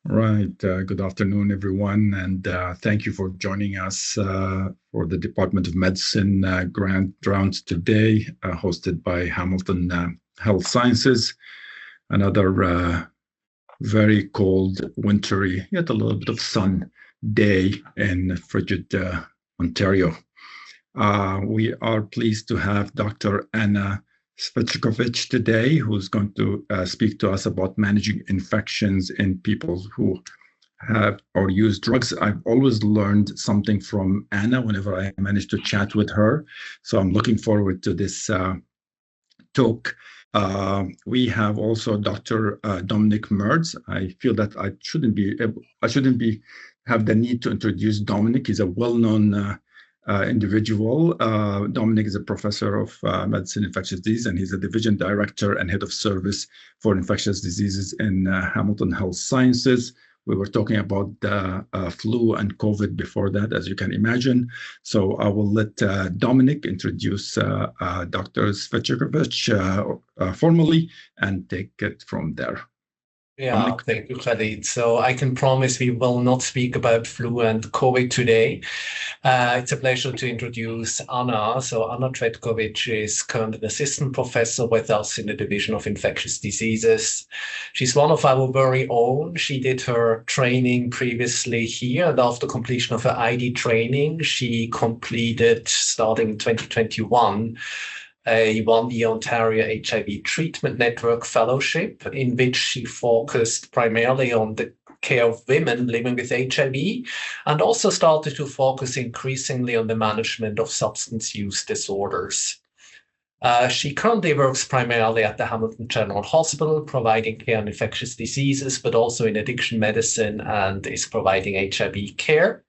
Right. Good afternoon, everyone, and thank you for joining us for the Department of Medicine Grant Rounds today, hosted by Hamilton Health Sciences. Another very cold, wintry, yet a little bit of sun day in frigid Ontario. We are pleased to have Dr. Anna Cvetkovic today, who's going to speak to us about managing infections in people who have or use drugs. I've always learned something from Anna whenever I manage to chat with her. So I'm looking forward to this talk. We have also Dr. Dominic Merz. I feel that I shouldn't be have the need to introduce Dominic. He's a well-known individual. Dominic is a professor of medicine, infectious disease, and he's a division director and head of service for infectious diseases in Hamilton Health Sciences. We were talking about the flu and COVID before that, as you can imagine. So I will let Dominic introduce Dr. Cvetkovic formally and take it from there. Yeah, thank you, Khalid. So I can promise we will not speak about flu and COVID today. It's a pleasure to introduce Anna. So Anna Cvetkovic is currently an assistant professor with us in the Division of Infectious Diseases. She's one of our very own. She did her training previously here, and after completion of her ID training, she completed, starting in 2021, a one-year Ontario HIV Treatment Network Fellowship, in which she focused primarily on the care of women living with HIV, and also started to focus increasingly on the management of substance use disorders. She currently works primarily at the Hamilton General Hospital, providing care in infectious diseases, but also in addiction medicine, and is providing HIV care.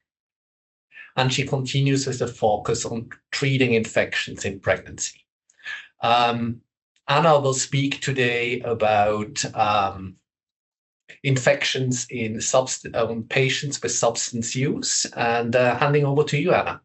And she continues with a focus on treating infections in pregnancy. Anna will speak today about infections in patients with substance use, and handing over to you, Anna.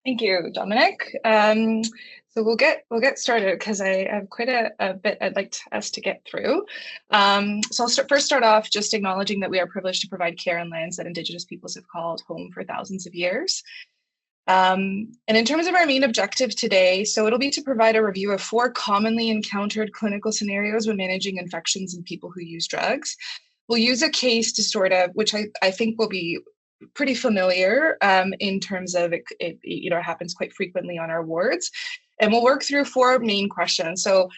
Thank you, Dominic. So we'll get started because I have quite a bit I'd like us to get through. So I'll first start off just acknowledging that we are privileged to provide care in lands that Indigenous peoples have called home for thousands of years. And in terms of our main objective today, so it'll be to provide a review of 4 commonly encountered clinical scenarios when managing infections in people who use drugs. We'll use a case to sort of, which I think will be pretty familiar in terms of it happens quite frequently on our wards. And we'll work through 4 main questions. So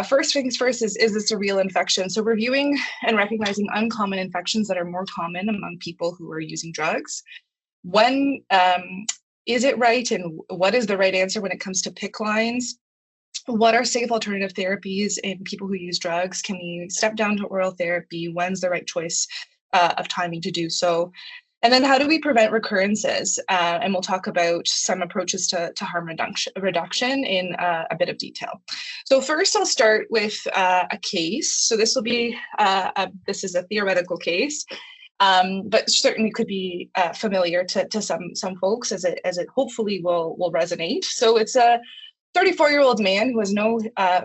first things first is this a real infection? So reviewing and recognizing uncommon infections that are more common among people who are using drugs. When is it right, and what is the right answer when it comes to PICC lines? What are safe alternative therapies in people who use drugs? Can we step down to oral therapy? When's the right choice of timing to do so? And then how do we prevent recurrences? And we'll talk about some approaches to harm reduction in a bit of detail. So first I'll start with a case. So this will be, this is a theoretical case. But certainly could be familiar to some folks, as it hopefully will resonate. So it's a 34-year-old man who has no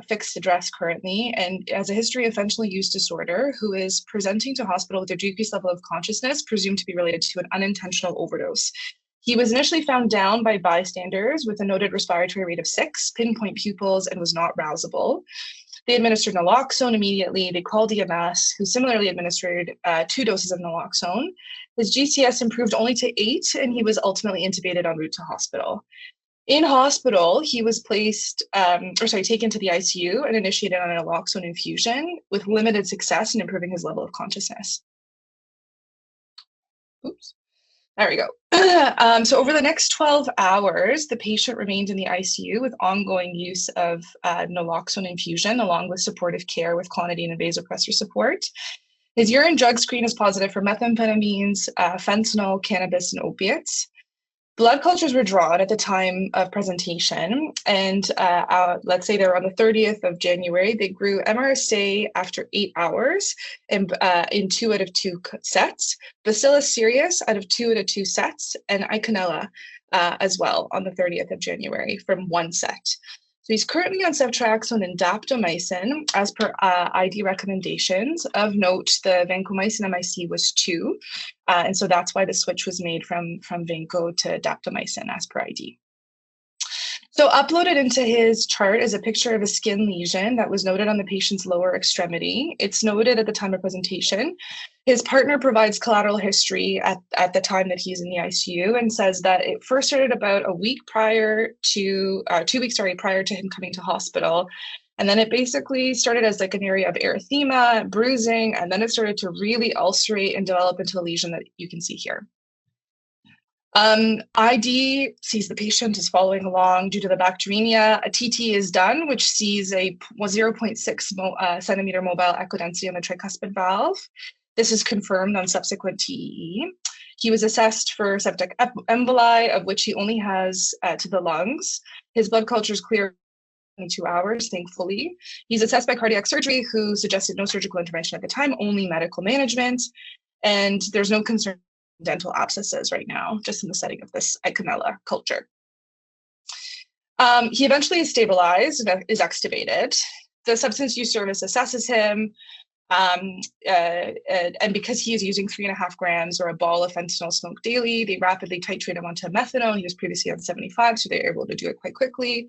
fixed address currently and has a history of fentanyl use disorder, who is presenting to hospital with a decreased level of consciousness presumed to be related to an unintentional overdose. He was initially found down by bystanders with a noted respiratory rate of 6, pinpoint pupils, and was not rousable. They administered naloxone immediately. They called EMS, who similarly administered 2 doses of naloxone. His GCS improved only to 8, and he was ultimately intubated en route to hospital. In hospital, he was taken to the ICU and initiated on a naloxone infusion with limited success in improving his level of consciousness. Oops. There we go. So over the next 12 hours, the patient remained in the ICU with ongoing use of naloxone infusion, along with supportive care with clonidine and vasopressor support. His urine drug screen is positive for methamphetamines, fentanyl, cannabis, and opiates. Blood cultures were drawn at the time of presentation, and let's say they were on the 30th of January. They grew MRSA after 8 hours in 2 out of 2 sets, Bacillus cereus out of 2 out of 2 sets, and Iconella as well on the 30th of January from 1 set. So he's currently on ceftriaxone and daptomycin as per ID recommendations. Of note, the vancomycin MIC was 2. And so that's why the switch was made from vanco to daptomycin as per ID. So uploaded into his chart is a picture of a skin lesion that was noted on the patient's lower extremity. It's noted at the time of presentation. His partner provides collateral history at the time that he's in the ICU and says that it first started about a week prior to, 2 weeks, prior to him coming to hospital. And then it basically started as like an area of erythema, bruising, and then it started to really ulcerate and develop into a lesion that you can see here. ID sees the patient is following along due to the bacteremia. A TT is done, which sees a 0.6 centimeter mobile echo density on the tricuspid valve. This is confirmed on subsequent TEE. He was assessed for septic emboli, of which he only has to the lungs. His blood culture is clear in 2 hours, thankfully. He's assessed by cardiac surgery, who suggested no surgical intervention at the time, only medical management. And there's no concern dental abscesses right now, just in the setting of this Eichmanella culture. He eventually is stabilized, is extubated. The substance use service assesses him, and because he is using 3.5 grams or a ball of fentanyl smoked daily, they rapidly titrate him onto methadone. He was previously on 75, so they were able to do it quite quickly.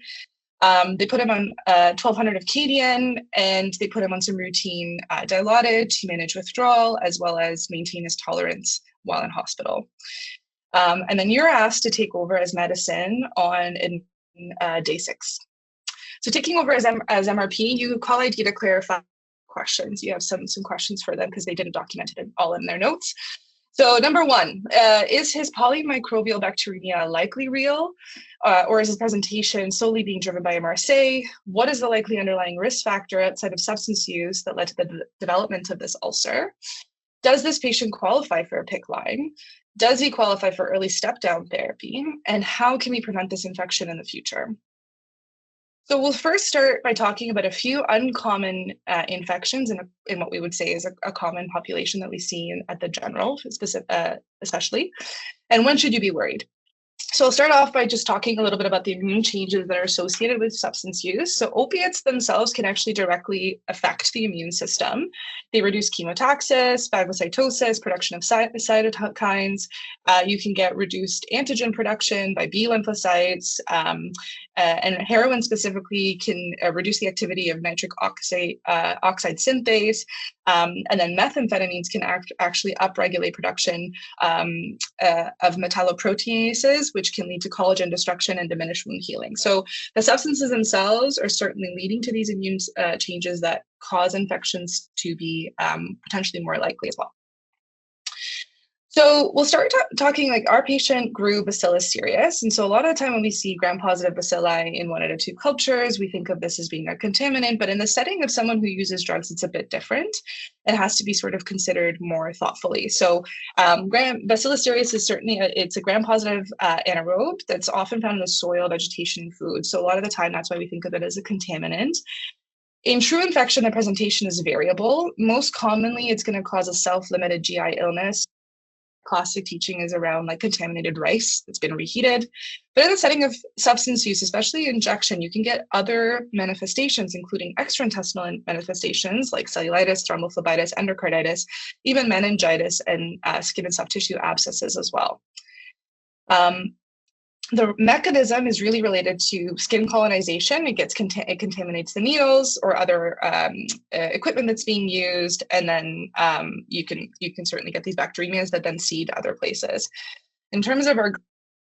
They put him on 1,200 of Cadian, and they put him on some routine Dilaudid to manage withdrawal, as well as maintain his tolerance while in hospital. And then you're asked to take over as medicine on day 6. So taking over as MRP, you call ID to clarify questions. You have some questions for them because they didn't document it all in their notes. So number 1, is his polymicrobial bacteremia likely real, or is his presentation solely being driven by MRSA? What is the likely underlying risk factor outside of substance use that led to the development of this ulcer? Does this patient qualify for a PICC line? Does he qualify for early step-down therapy? And how can we prevent this infection in the future? So we'll first start by talking about a few uncommon infections in what we would say is a common population that we see at the general, especially. And when should you be worried? So I'll start off by just talking a little bit about the immune changes that are associated with substance use. So opiates themselves can actually directly affect the immune system. They reduce chemotaxis, phagocytosis, production of cytokines. You can get reduced antigen production by B lymphocytes. And heroin specifically can reduce the activity of nitric oxide synthase. And then methamphetamines can actually upregulate production of metalloproteinases, which can lead to collagen destruction and diminished wound healing. So the substances themselves are certainly leading to these immune changes that cause infections to be potentially more likely as well. So we'll start talking like our patient grew Bacillus cereus. And so a lot of the time when we see gram-positive bacilli in 1 out of 2 cultures, we think of this as being a contaminant, but in the setting of someone who uses drugs, it's a bit different. It has to be sort of considered more thoughtfully. So Bacillus cereus is certainly, it's a gram-positive anaerobe that's often found in the soil, vegetation, and food. So a lot of the time, that's why we think of it as a contaminant. In true infection, the presentation is variable. Most commonly, it's going to cause a self-limited GI illness. Classic teaching is around like contaminated rice that's been reheated. But in the setting of substance use, especially injection, you can get other manifestations, including extraintestinal manifestations like cellulitis, thrombophlebitis, endocarditis, even meningitis, and skin and soft tissue abscesses as well. The mechanism is really related to skin colonization. It contaminates the needles or other equipment that's being used, and then you can certainly get these bacteremias that then seed other places. In terms of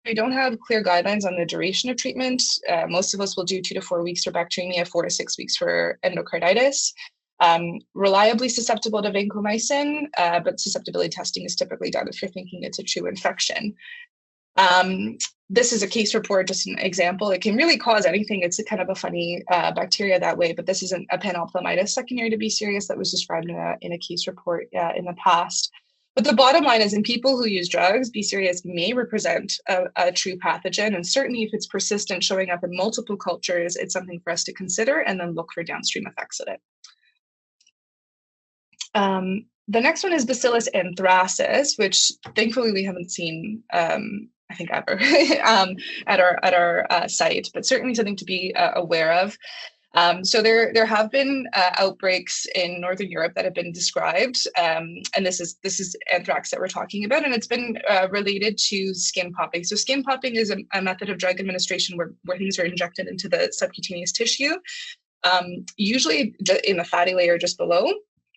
we don't have clear guidelines on the duration of treatment. Most of us will do 2 to 4 weeks for bacteremia, 4 to 6 weeks for endocarditis. Reliably susceptible to vancomycin, but susceptibility testing is typically done if you're thinking it's a true infection. This is a case report, just an example. It can really cause anything. It's a kind of a funny bacteria that way, but this is a panophthalmitis secondary to B. cereus that was described in a case report in the past. But the bottom line is in people who use drugs, B. cereus may represent a true pathogen. And certainly if it's persistent, showing up in multiple cultures, it's something for us to consider and then look for downstream effects of it. The next one is Bacillus anthracis, which thankfully we haven't seen I think ever at our site, but certainly something to be aware of. So there have been outbreaks in Northern Europe that have been described, and this is anthrax that we're talking about, and it's been related to skin popping. So skin popping is a method of drug administration where things are injected into the subcutaneous tissue, usually in the fatty layer just below.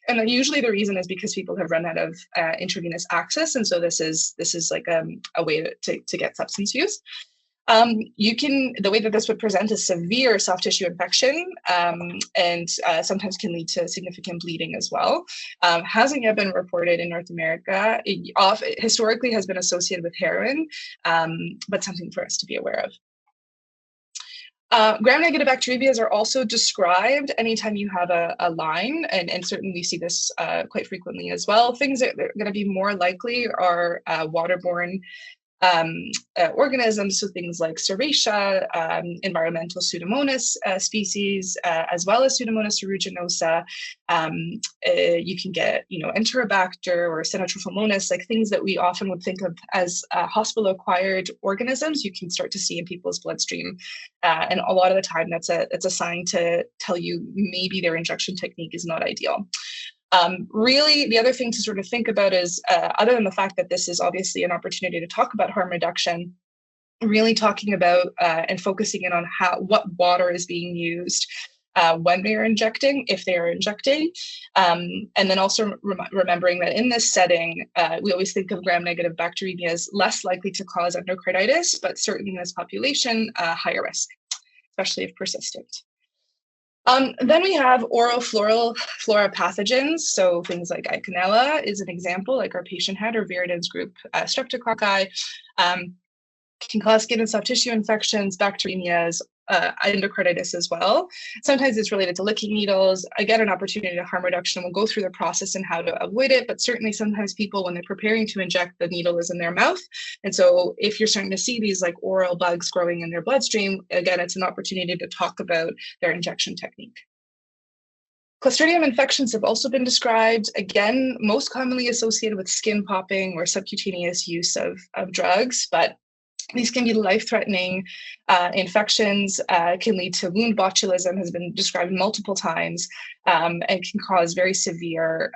And then usually the reason is because people have run out of intravenous access, and so this is like a way to get substance use. The way that this would present is severe soft tissue infection, and sometimes can lead to significant bleeding as well. Hasn't yet been reported in North America. It historically has been associated with heroin, but something for us to be aware of. Gram-negative bacteremias are also described anytime you have a line, and certainly we see this quite frequently as well. Things that are going to be more likely are waterborne organisms, so things like Serratia, environmental Pseudomonas species, as well as Pseudomonas aeruginosa. You can get, Enterobacter or Cenotrophilmonas, like things that we often would think of as hospital-acquired organisms. You can start to see in people's bloodstream, and a lot of the time that's a sign to tell you maybe their injection technique is not ideal. Really, the other thing to sort of think about is, other than the fact that this is obviously an opportunity to talk about harm reduction, really talking about and focusing in on what water is being used when they are injecting, if they are injecting, and then also remembering that in this setting, we always think of gram-negative bacteremia as less likely to cause endocarditis, but certainly in this population, higher risk, especially if persistent. Then we have oral flora pathogens. So things like Eikenella is an example, like our patient had, or Viridans group streptococci, can cause skin and soft tissue infections, bacteremias, endocarditis as well. Sometimes it's related to licking needles. Again, an opportunity to harm reduction. We'll go through the process and how to avoid it, but certainly sometimes people, when they're preparing to inject, the needle is in their mouth. And so if you're starting to see these like oral bugs growing in their bloodstream, again, it's an opportunity to talk about their injection technique. Clostridium infections have also been described, again, most commonly associated with skin popping or subcutaneous use of drugs, but these can be life-threatening infections, can lead to wound botulism, has been described multiple times, and can cause very severe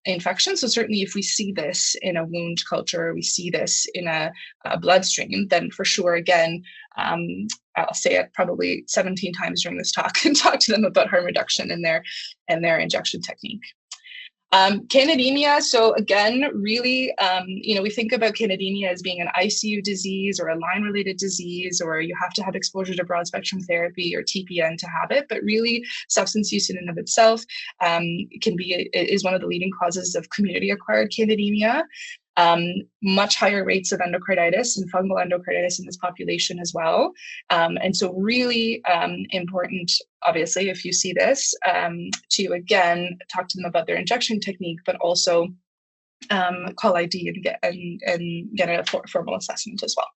infections. So certainly if we see this in a wound culture, we see this in a bloodstream, then for sure, again, I'll say it probably 17 times during this talk and talk to them about harm reduction in their injection technique. Candidemia, so again, really, we think about candidemia as being an ICU disease or a line-related disease, or you have to have exposure to broad-spectrum therapy or TPN to have it, but really substance use in and of itself is one of the leading causes of community-acquired candidemia. Much higher rates of endocarditis and fungal endocarditis in this population as well. And so really important, obviously, if you see this, to again, talk to them about their injection technique, but also call ID and get a formal assessment as well.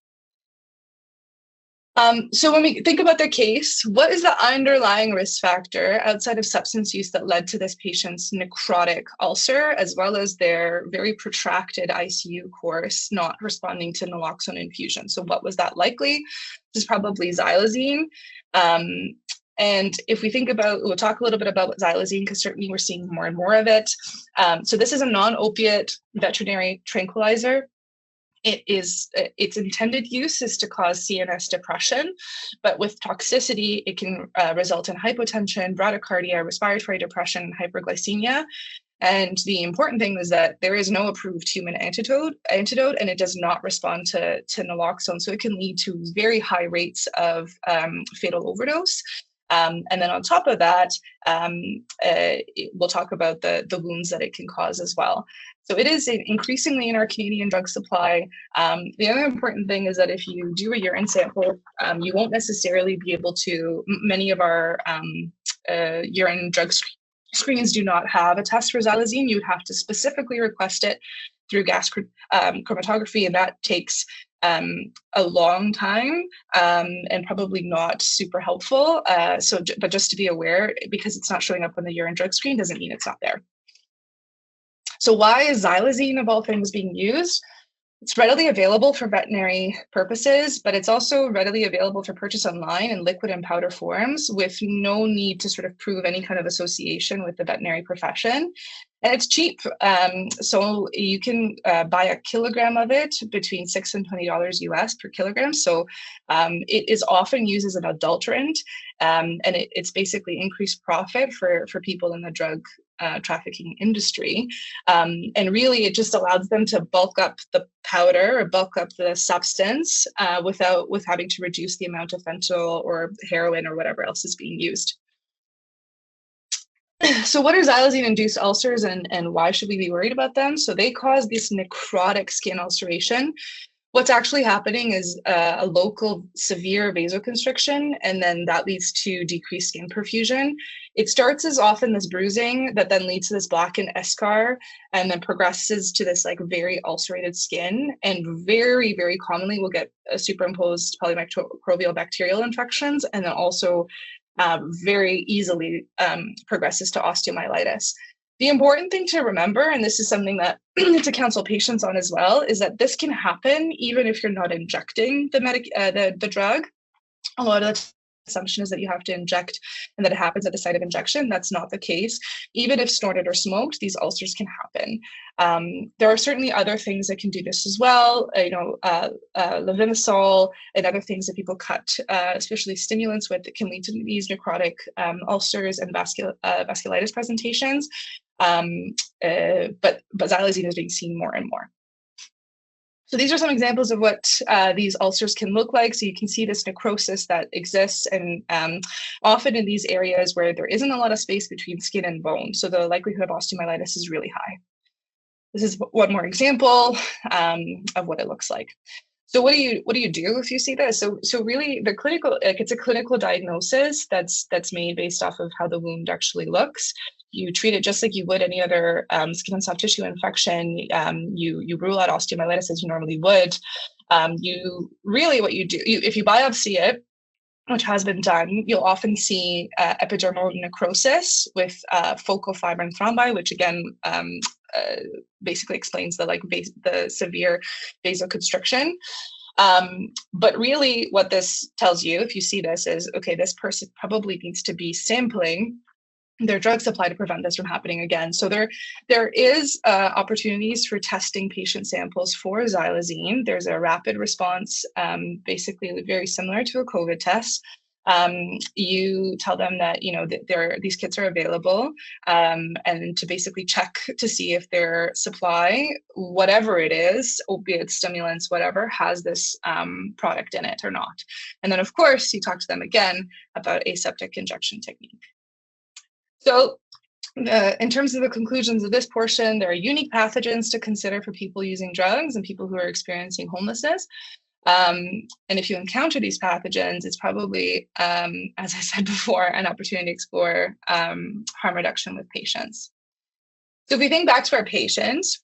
So when we think about their case, what is the underlying risk factor outside of substance use that led to this patient's necrotic ulcer, as well as their very protracted ICU course not responding to naloxone infusion? So what was that likely? This is probably xylazine. And if we think about, we'll talk a little bit about xylazine, because certainly we're seeing more and more of it. So this is a non-opiate veterinary tranquilizer. Its intended use is to cause CNS depression, but with toxicity, it can result in hypotension, bradycardia, respiratory depression, and hyperglycemia. And the important thing is that there is no approved human antidote, and it does not respond to naloxone. So it can lead to very high rates of fatal overdose. And then on top of that, we'll talk about the wounds that it can cause as well. So it is increasingly in our Canadian drug supply. The other important thing is that if you do a urine sample, you won't necessarily be able to, many of our urine drug screens do not have a test for xylazine. You would have to specifically request it through gas chromatography, and that takes a long time and probably not super helpful. But just to be aware, because it's not showing up on the urine drug screen doesn't mean it's not there. So why is xylazine, of all things, being used? It's readily available for veterinary purposes, but it's also readily available for purchase online in liquid and powder forms with no need to sort of prove any kind of association with the veterinary profession. And it's cheap. So you can buy a kilogram of it between $6 and $20 US per kilogram. So it is often used as an adulterant, and it's basically increased profit for people in the drug trafficking industry. And really, it just allows them to bulk up the powder or bulk up the substance with having to reduce the amount of fentanyl or heroin or whatever else is being used. So what are xylazine-induced ulcers, and why should we be worried about them? So they cause this necrotic skin ulceration. What's actually happening is a local severe vasoconstriction, and then that leads to decreased skin perfusion. It starts as often this bruising that then leads to this blackened eschar, and then progresses to this like very ulcerated skin, and very, very commonly we'll get superimposed polymicrobial bacterial infections, and then also very easily progresses to osteomyelitis. The important thing to remember, and this is something that to counsel patients on as well, is that this can happen even if you're not injecting the drug. A lot of the assumption is that you have to inject and that it happens at the site of injection. That's not the case. Even if snorted or smoked, these ulcers can happen. There are certainly other things that can do this as well. Levonosol and other things that people cut, especially stimulants with, that can lead to these necrotic ulcers and vasculitis presentations. But xylazine is being seen more and more. So these are some examples of what these ulcers can look like. So you can see this necrosis that exists, and often in these areas where there isn't a lot of space between skin and bone. So the likelihood of osteomyelitis is really high. This is one more example of what it looks like. So what do you do if you see this? So really the clinical, it's a clinical diagnosis that's made based off of how the wound actually looks. You treat it just like you would any other skin and soft tissue infection. You rule out osteomyelitis as you normally would. What you do, if you biopsy it, which has been done, you'll often see epidermal necrosis with focal fibrin thrombi, which again basically explains the severe vasoconstriction. But really what this tells you, if you see this, is, okay, this person probably needs to be sampling their drug supply to prevent this from happening again. So there is opportunities for testing patient samples for xylazine. There's a rapid response, basically very similar to a COVID test. You tell them that, these kits are available, and to basically check to see if their supply, whatever it is, opiates, stimulants, whatever, has this product in it or not. And then of course you talk to them again about aseptic injection technique. So in terms of the conclusions of this portion, there are unique pathogens to consider for people using drugs and people who are experiencing homelessness. And if you encounter these pathogens, it's probably, as I said before, an opportunity to explore harm reduction with patients. So if we think back to our patients,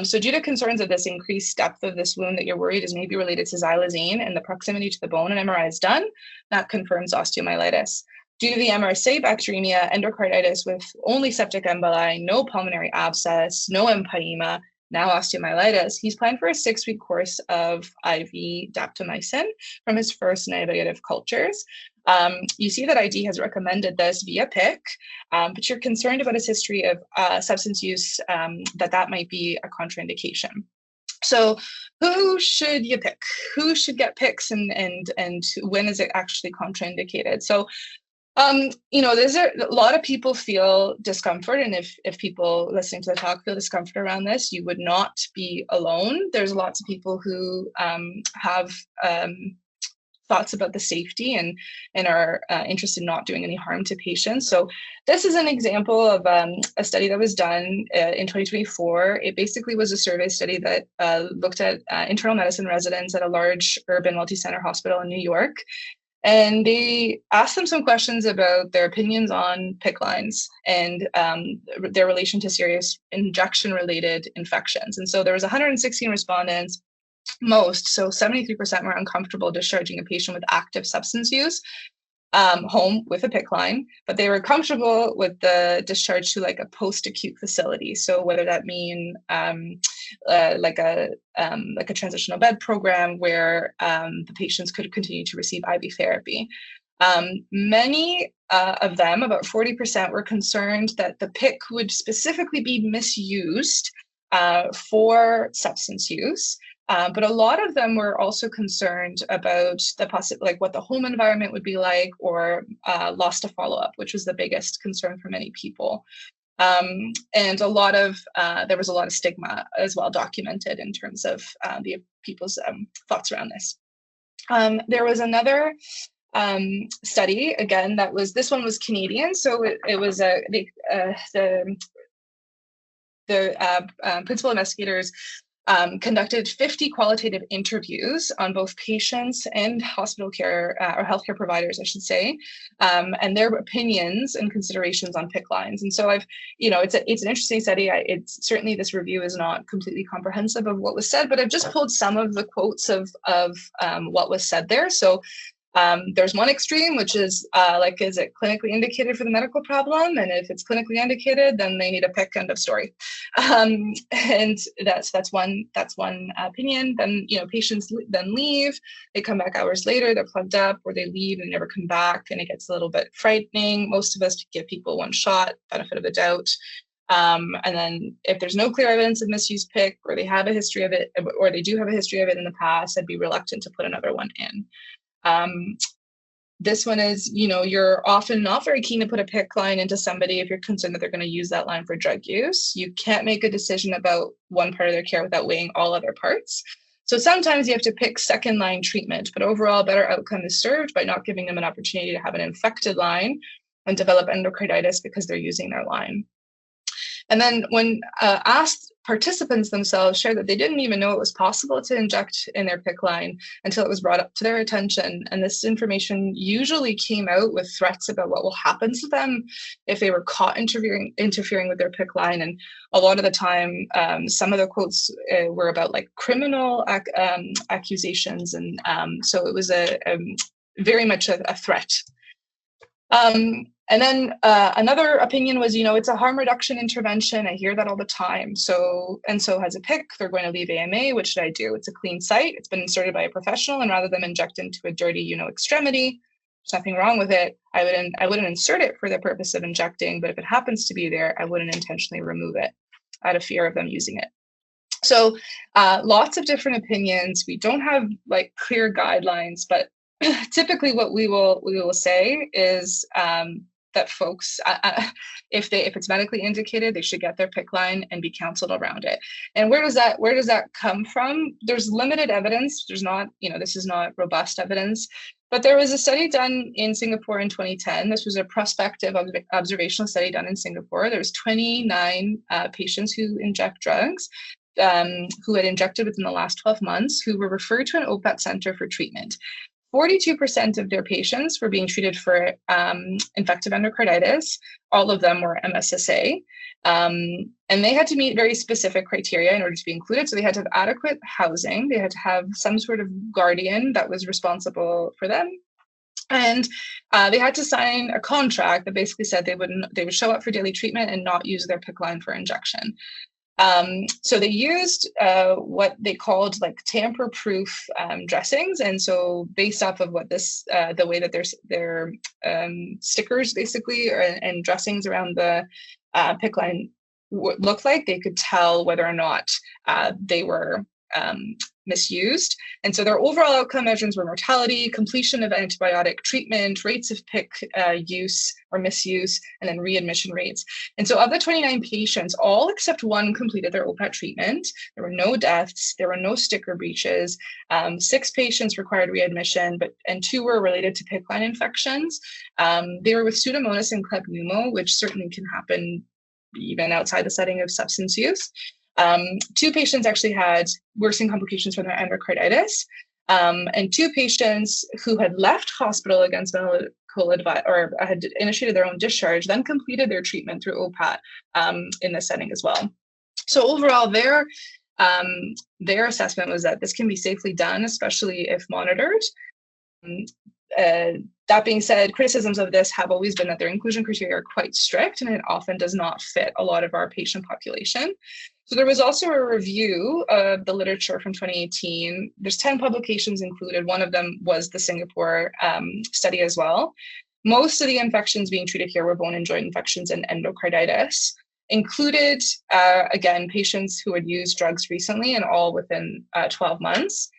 so due to concerns of this increased depth of this wound that you're worried is maybe related to xylazine and the proximity to the bone, an MRI is done, that confirms osteomyelitis. Due to the MRSA bacteremia, endocarditis with only septic emboli, no pulmonary abscess, no empyema, now osteomyelitis, he's planned for a 6-week course of IV daptomycin from his first negative cultures. You see that ID has recommended this via PICC, but you're concerned about his history of substance use, that might be a contraindication. So who should you pick? Who should get PICCs, and when is it actually contraindicated? So there's a lot of people feel discomfort, and if people listening to the talk feel discomfort around this, you would not be alone. There's lots of people who have thoughts about the safety and are interested in not doing any harm to patients. So this is an example of a study that was done in 2024. It basically was a survey study that looked at internal medicine residents at a large urban multi-center hospital in New York. And they asked them some questions about their opinions on PICC lines and their relation to serious injection-related infections. And so there was 116 respondents, so 73% were uncomfortable discharging a patient with active substance use home with a PICC line, but they were comfortable with the discharge to like a post-acute facility. So whether that mean like a transitional bed program where the patients could continue to receive IV therapy. Many of them, about 40%, were concerned that the PICC would specifically be misused for substance use. But a lot of them were also concerned about the like what the home environment would be like, or loss to follow-up, which was the biggest concern for many people. And a lot of there was a lot of stigma as well documented in terms of the people's thoughts around this. There was another study, again, this one was Canadian, so it was the principal investigators conducted 50 qualitative interviews on both patients and hospital care or healthcare providers, I should say, and their opinions and considerations on PICC lines. And so it's an interesting study. It's certainly, this review is not completely comprehensive of what was said, but I've just pulled some of the quotes of what was said there. So there's one extreme, which is is it clinically indicated for the medical problem? And if it's clinically indicated, then they need a PICC, end of story. And that's one opinion. Then, patients then leave, they come back hours later, they're plugged up, or they leave and never come back, and it gets a little bit frightening. Most of us give people one shot, benefit of the doubt. And then if there's no clear evidence of misuse PICC, or they have a history of it, or they do have a history of it in the past, I'd be reluctant to put another one in. This one is, you're often not very keen to put a PICC line into somebody if you're concerned that they're going to use that line for drug use. You can't make a decision about one part of their care without weighing all other parts. So sometimes you have to pick second line treatment, but overall better outcome is served by not giving them an opportunity to have an infected line and develop endocarditis because they're using their line. And then when asked, participants themselves shared that they didn't even know it was possible to inject in their PICC line until it was brought up to their attention. And this information usually came out with threats about what will happen to them if they were caught interfering with their PICC line. And a lot of the time, some of the quotes were about like criminal accusations. And so it was very much a threat. And then another opinion was, it's a harm reduction intervention. I hear that all the time. So has a PICC. They're going to leave AMA. What should I do? It's a clean site. It's been inserted by a professional, and rather than inject into a dirty, extremity, there's nothing wrong with it. I wouldn't insert it for the purpose of injecting, but if it happens to be there, I wouldn't intentionally remove it out of fear of them using it. So lots of different opinions. We don't have like clear guidelines, but typically what we will say is that folks, if it's medically indicated, they should get their PICC line and be counseled around it. And where does that come from? There's limited evidence. There's not, this is not robust evidence, but there was a study done in Singapore in 2010. This was a prospective observational study done in Singapore. There was 29 patients who inject drugs, who had injected within the last 12 months, who were referred to an OPAT center for treatment. 42% of their patients were being treated for infective endocarditis. All of them were MSSA. And they had to meet very specific criteria in order to be included. So they had to have adequate housing. They had to have some sort of guardian that was responsible for them. And they had to sign a contract that basically said they would show up for daily treatment and not use their PICC line for injection. So they used what they called like tamper-proof dressings, and so based off of what the way that their stickers basically and dressings around the PICC line looked like, they could tell whether or not they were misused. And so their overall outcome measures were mortality, completion of antibiotic treatment, rates of PICC use or misuse, and then readmission rates. And so of the 29 patients, all except one completed their OPAT treatment. There were no deaths, there were no sticker breaches. 6 patients required readmission, and 2 were related to PICC line infections. They were with Pseudomonas and Kleb pneumo, which certainly can happen even outside the setting of substance use. 2 patients actually had worsening complications from their endocarditis, and 2 patients who had left hospital against medical advice or had initiated their own discharge, then completed their treatment through OPAT in this setting as well. So overall, their assessment was that this can be safely done, especially if monitored. That being said, criticisms of this have always been that their inclusion criteria are quite strict, and it often does not fit a lot of our patient population. So there was also a review of the literature from 2018. There's 10 publications included. One of them was the Singapore study as well. Most of the infections being treated here were bone and joint infections and endocarditis. Included, again, patients who had used drugs recently and all within 12 months.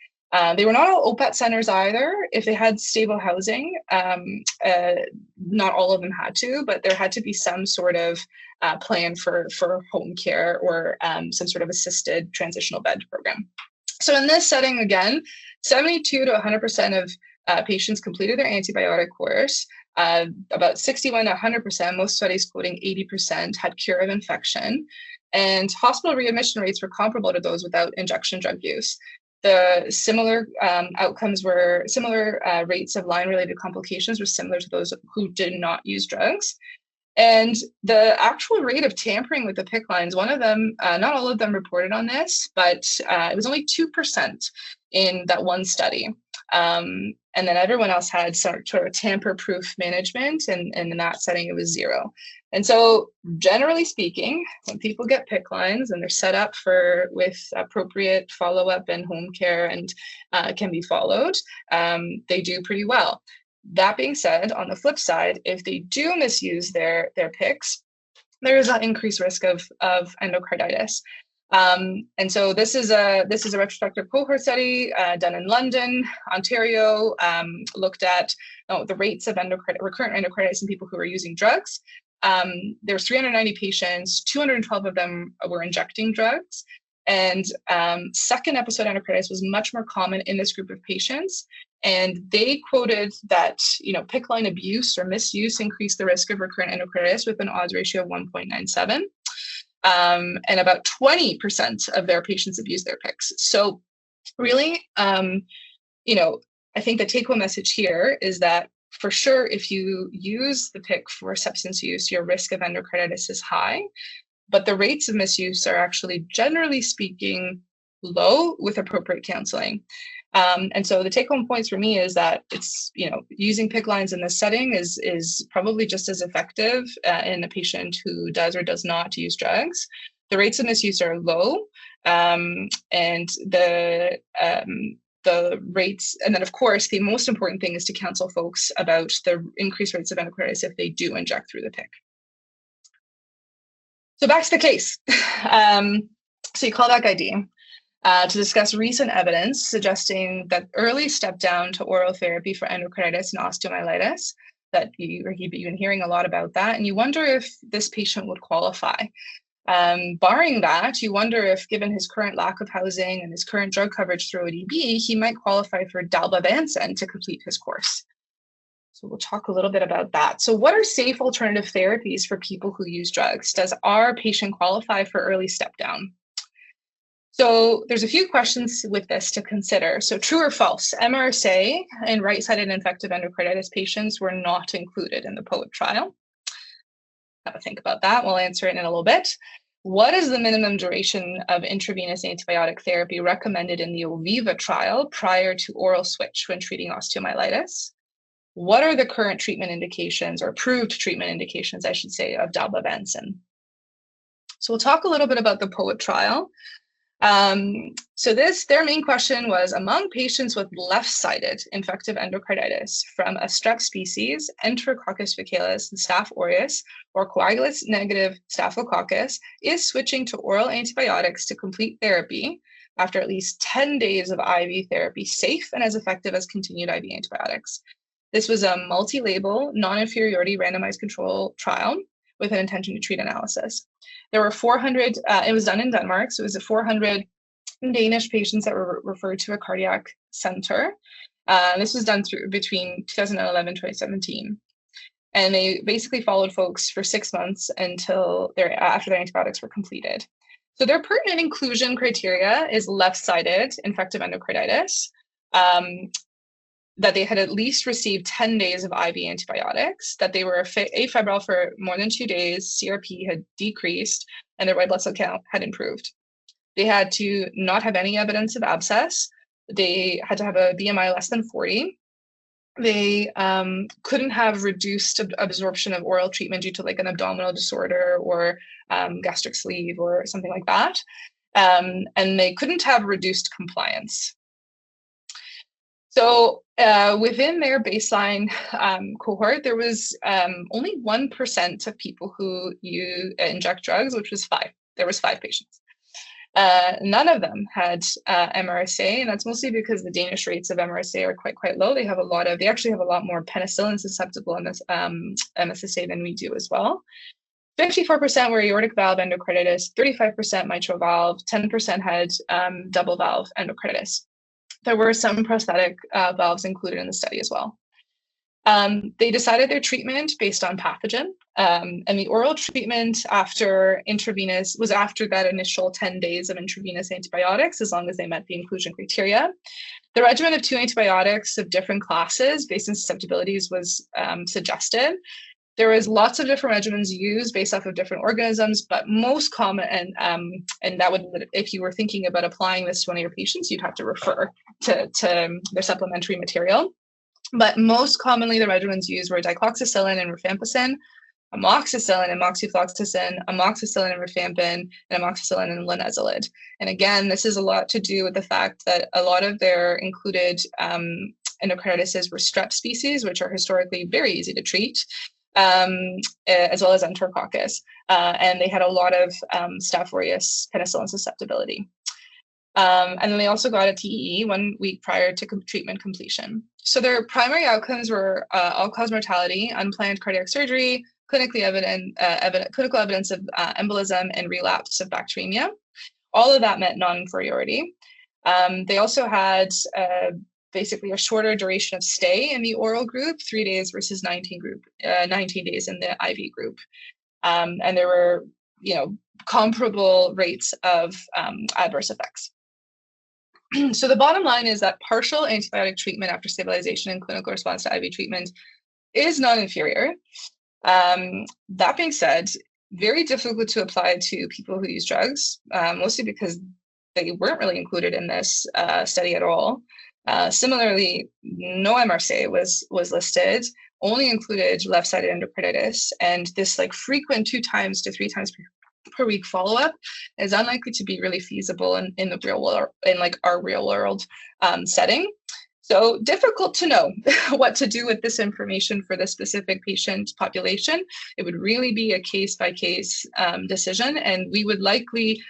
They were not all OPAT centers either. If they had stable housing, not all of them had to, but there had to be some sort of plan for home care or some sort of assisted transitional bed program. So in this setting, again, 72 to 100% of patients completed their antibiotic course. About 61 to 100%, most studies quoting 80%, had cure of infection. And hospital readmission rates were comparable to those without injection drug use. The similar outcomes were similar, rates of line-related complications were similar to those who did not use drugs. And the actual rate of tampering with the PICC lines, one of them, not all of them reported on this, but it was only 2% in that one study. And then everyone else had sort of tamper-proof management, and in that setting, it was 0. And so generally speaking, when people get PICC lines and they're set up with appropriate follow-up and home care and can be followed, they do pretty well. That being said, on the flip side, if they do misuse their PICCs, there is an increased risk of endocarditis. And so this is a retrospective cohort study done in London, Ontario, looked at the rates of recurrent endocarditis in people who were using drugs. There was 390 patients, 212 of them were injecting drugs, and second episode endocarditis was much more common in this group of patients. And they quoted that, PICC line abuse or misuse increased the risk of recurrent endocarditis with an odds ratio of 1.97. And about 20% of their patients abused their PICCs. So really, I think the take-home message here is that for sure, if you use the PICC for substance use, your risk of endocarditis is high, but the rates of misuse are actually, generally speaking, low with appropriate counseling. And so the take-home points for me is that it's, using PICC lines in this setting is probably just as effective in a patient who does or does not use drugs. The rates of misuse are low, and the rates, and then of course, the most important thing is to counsel folks about the increased rates of endocarditis if they do inject through the PICC. So back to the case. So you call back ID. To discuss recent evidence suggesting that early step down to oral therapy for endocarditis and osteomyelitis, that you've been hearing a lot about that, and you wonder if this patient would qualify. Barring that, you wonder if, given his current lack of housing and his current drug coverage through ODB, he might qualify for Dalbavancin to complete his course. So we'll talk a little bit about that. So what are safe alternative therapies for people who use drugs? Does our patient qualify for early step down? So there's a few questions with this to consider. So true or false, MRSA and right-sided infective endocarditis patients were not included in the PWUD trial. Have a think about that. We'll answer it in a little bit. What is the minimum duration of intravenous antibiotic therapy recommended in the OVIVA trial prior to oral switch when treating osteomyelitis? What are the current treatment indications, or approved treatment indications, I should say, of Dalbavancin? So we'll talk a little bit about the PWUD trial. So their main question was, among patients with left-sided infective endocarditis from a strep species, Enterococcus faecalis and Staph aureus, or coagulase-negative Staphylococcus, is switching to oral antibiotics to complete therapy after at least 10 days of IV therapy safe and as effective as continued IV antibiotics. This was a multi-label, non-inferiority randomized control trial with an intention to treat analysis. There were 400, it was done in Denmark, so it was 400 Danish patients that were referred to a cardiac center. This was done between 2011 and 2017. And they basically followed folks for 6 months until after their antibiotics were completed. So their pertinent inclusion criteria is left-sided infective endocarditis, that they had at least received 10 days of IV antibiotics, that they were afebrile for more than 2 days, CRP had decreased, and their white blood cell count had improved. They had to not have any evidence of abscess. They had to have a BMI less than 40. they couldn't have reduced absorption of oral treatment due to like an abdominal disorder or gastric sleeve or something like that. And they couldn't have reduced compliance. So within their baseline cohort, there was only 1% of people who inject drugs, which was 5. There was 5 patients. None of them had MRSA, and that's mostly because the Danish rates of MRSA are quite low. They actually have a lot more penicillin susceptible MSSA than we do as well. 54% were aortic valve endocarditis, 35% mitral valve, 10% had double valve endocarditis. There were some prosthetic valves included in the study as well. They decided their treatment based on pathogen, and the oral treatment after intravenous was after that initial 10 days of intravenous antibiotics, as long as they met the inclusion criteria. The regimen of 2 antibiotics of different classes based on susceptibilities was suggested. There was lots of different regimens used based off of different organisms, but most common, and that would, if you were thinking about applying this to one of your patients, you'd have to refer to their supplementary material. But most commonly, the regimens used were dicloxacillin and rifampicin, amoxicillin and moxifloxacin, amoxicillin and rifampin, and amoxicillin and linezolid. And again, this is a lot to do with the fact that a lot of their included endocarditis were strep species, which are historically very easy to treat, as well as enterococcus. And they had a lot of Staph aureus penicillin susceptibility. And then they also got a TEE 1 week prior to treatment completion. So their primary outcomes were all-cause mortality, unplanned cardiac surgery, clinical evidence of embolism, and relapse of bacteremia. All of that met non-inferiority. They also had basically a shorter duration of stay in the oral group, 3 days versus 19 days in the IV group. And there were, comparable rates of adverse effects. So the bottom line is that partial antibiotic treatment after stabilization and clinical response to IV treatment is non-inferior. That being said, very difficult to apply to people who use drugs, mostly because they weren't really included in this study at all. Similarly, no MRSA was listed, only included left-sided endocarditis, and this frequent 2 times to 3 times per week follow-up is unlikely to be really feasible in the real world, in our real world setting. So difficult to know what to do with this information for this specific patient population. It would really be a case-by-case decision, and we would likely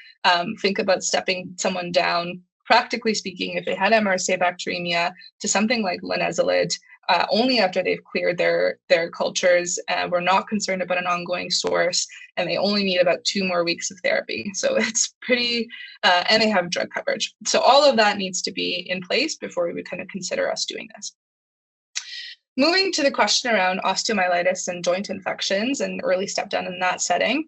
think about stepping someone down, practically speaking, if they had MRSA bacteremia, to something like linezolid, only after they've cleared their cultures. We're not concerned about an ongoing source, and they only need about 2 more weeks of therapy. So it's pretty, and they have drug coverage. So all of that needs to be in place before we would kind of consider us doing this. Moving to the question around osteomyelitis and joint infections and early step down in that setting.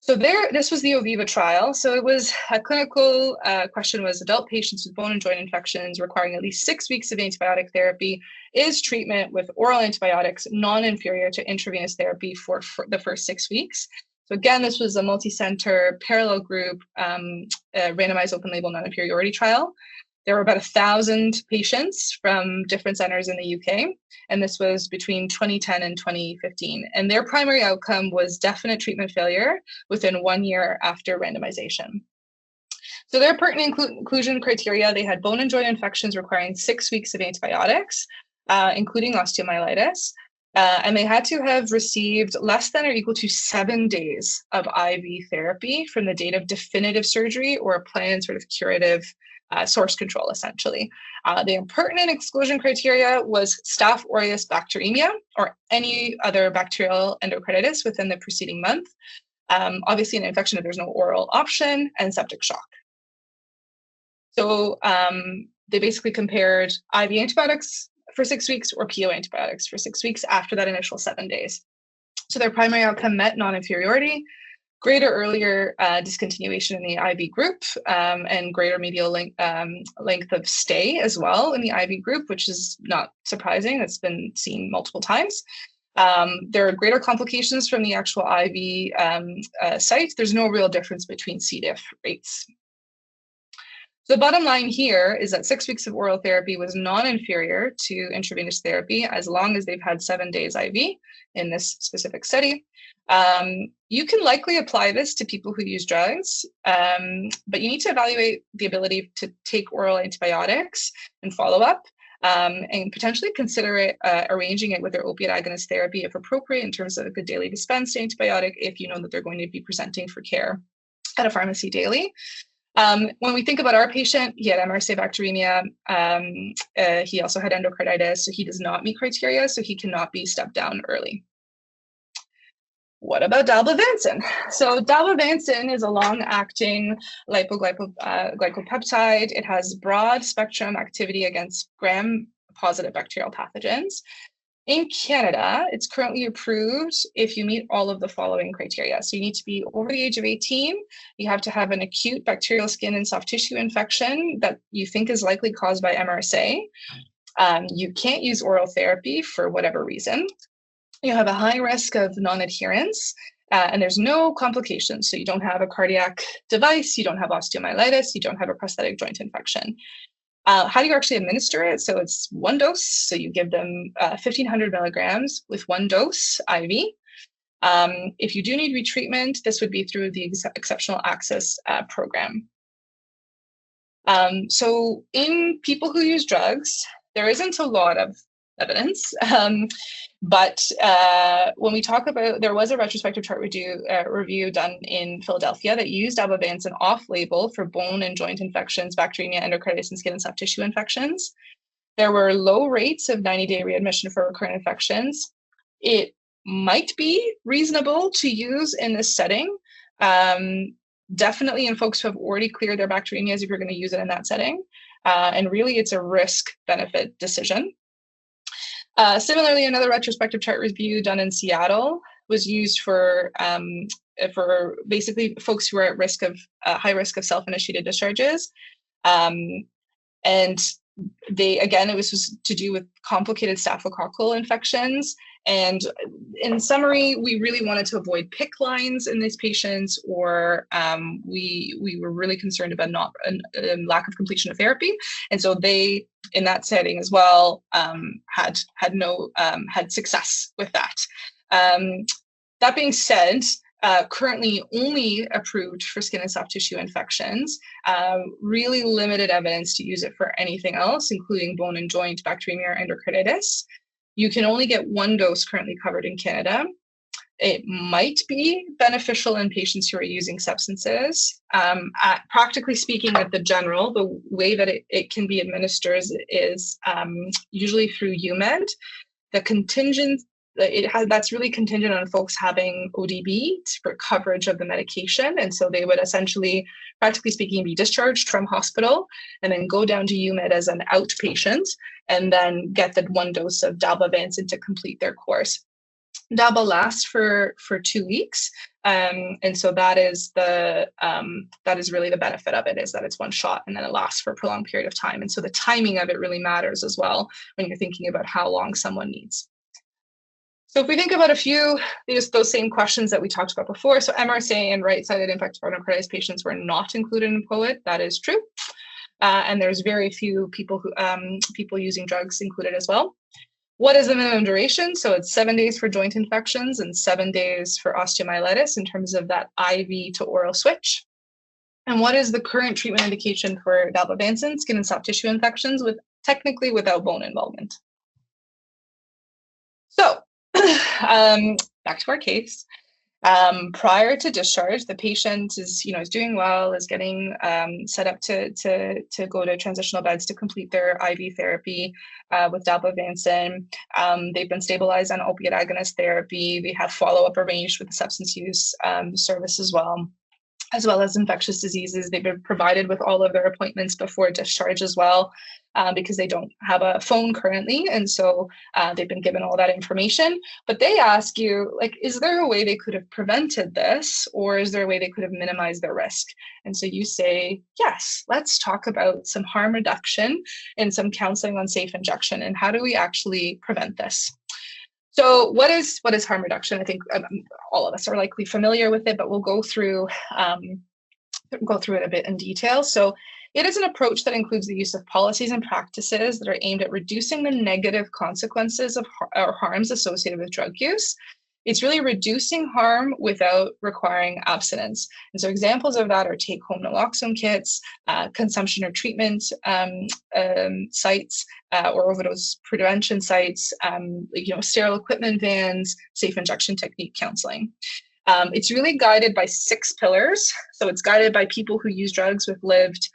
So this was the OVIVA trial. So it was a clinical question was adult patients with bone and joint infections requiring at least 6 weeks of antibiotic therapy. Is treatment with oral antibiotics non-inferior to intravenous therapy for the first 6 weeks? So again, this was a multi-center parallel group randomized open label non-inferiority trial. There were about 1,000 patients from different centers in the UK, and this was between 2010 and 2015. And their primary outcome was definite treatment failure within 1 year after randomization. So their pertinent inclusion criteria, they had bone and joint infections requiring 6 weeks of antibiotics, including osteomyelitis, and they had to have received less than or equal to 7 days of IV therapy from the date of definitive surgery or a planned sort of curative source control, essentially. The pertinent exclusion criteria was Staph aureus bacteremia or any other bacterial endocarditis within the preceding month. Obviously, an infection if there's no oral option, and septic shock. So they basically compared IV antibiotics for 6 weeks or PO antibiotics for 6 weeks after that initial 7 days. So their primary outcome met non-inferiority, greater earlier discontinuation in the IV group, and greater medial length of stay as well in the IV group, which is not surprising. It's been seen multiple times. There are greater complications from the actual IV site. There's no real difference between C. diff rates. So the bottom line here is that 6 weeks of oral therapy was non-inferior to intravenous therapy as long as they've had 7 days IV in this specific study. You can likely apply this to people who use drugs, but you need to evaluate the ability to take oral antibiotics and follow up, and potentially consider arranging it with their opiate agonist therapy if appropriate in terms of a daily dispensed antibiotic if you know that they're going to be presenting for care at a pharmacy daily. When we think about our patient, he had MRSA bacteremia. He also had endocarditis, so he does not meet criteria, so he cannot be stepped down early. What about dalbavancin? So dalbavancin is a long-acting lipoglycopeptide. It has broad spectrum activity against gram-positive bacterial pathogens. In Canada, it's currently approved if you meet all of the following criteria. So you need to be over the age of 18. You have to have an acute bacterial skin and soft tissue infection that you think is likely caused by MRSA. You can't use oral therapy for whatever reason. You have a high risk of non-adherence, and there's no complications. So you don't have a cardiac device, you don't have osteomyelitis, you don't have a prosthetic joint infection. How do you actually administer it? So it's one dose. So you give them 1,500 milligrams with one dose IV. If you do need retreatment, this would be through the Exceptional Access Program. So in people who use drugs, there isn't a lot of evidence, but when we talk about, there was a retrospective chart review done in Philadelphia that used dalbavancin off-label for bone and joint infections, bacteremia, endocarditis, and skin and soft tissue infections. There were low rates of 90-day readmission for recurrent infections. It might be reasonable to use in this setting, definitely in folks who have already cleared their bacteremias if you're going to use it in that setting, and really it's a risk-benefit decision. Similarly, another retrospective chart review done in Seattle was used for basically folks who are at risk of high risk of self-initiated discharges, and it was to do with complicated staphylococcal infections. And in summary, we really wanted to avoid PICC lines in these patients, or we were really concerned about lack of completion of therapy. And so they, in that setting as well, had success with that. That being said, currently only approved for skin and soft tissue infections, really limited evidence to use it for anything else, including bone and joint bacteremia or endocarditis. You can only get one dose currently covered in Canada. It might be beneficial in patients who are using substances. Practically speaking, at the general, the way that it can be administered is usually through UMED. That's really contingent on folks having ODB for coverage of the medication. And so they would essentially, practically speaking, be discharged from hospital and then go down to UMED as an outpatient and then get the one dose of dalbavancin to complete their course. Dalba lasts for 2 weeks. And so that is really the benefit of it, is that it's one shot and then it lasts for a prolonged period of time. And so the timing of it really matters as well when you're thinking about how long someone needs. So if we think about a few, those same questions that we talked about before, so MRSA and right-sided infective endocarditis patients were not included in PWUD. That is true. And there's very few people using drugs included as well. What is the minimum duration? So it's 7 days for joint infections and 7 days for osteomyelitis in terms of that IV to oral switch. And what is the current treatment indication for dalbavancin, skin and soft tissue infections, technically without bone involvement? So back to our case. Prior to discharge, the patient is doing well, is getting set up to go to transitional beds to complete their IV therapy with dalbavancin. They've been stabilized on opiate agonist therapy. They have follow-up arranged with the substance use service as well as infectious diseases. They've been provided with all of their appointments before discharge as well, because they don't have a phone currently. And so they've been given all that information. But they ask you, is there a way they could have prevented this, or is there a way they could have minimized their risk? And so you say, yes, let's talk about some harm reduction and some counseling on safe injection. And how do we actually prevent this? So what is harm reduction? I think all of us are likely familiar with it, but we'll go through it a bit in detail. So It is an approach that includes the use of policies and practices that are aimed at reducing the negative consequences of or harms associated with drug use. It's really reducing harm without requiring abstinence. And so examples of that are take-home naloxone kits, consumption or treatment sites, or overdose prevention sites, sterile equipment vans, safe injection technique counseling. It's really guided by 6 pillars. So it's guided by people who use drugs with lived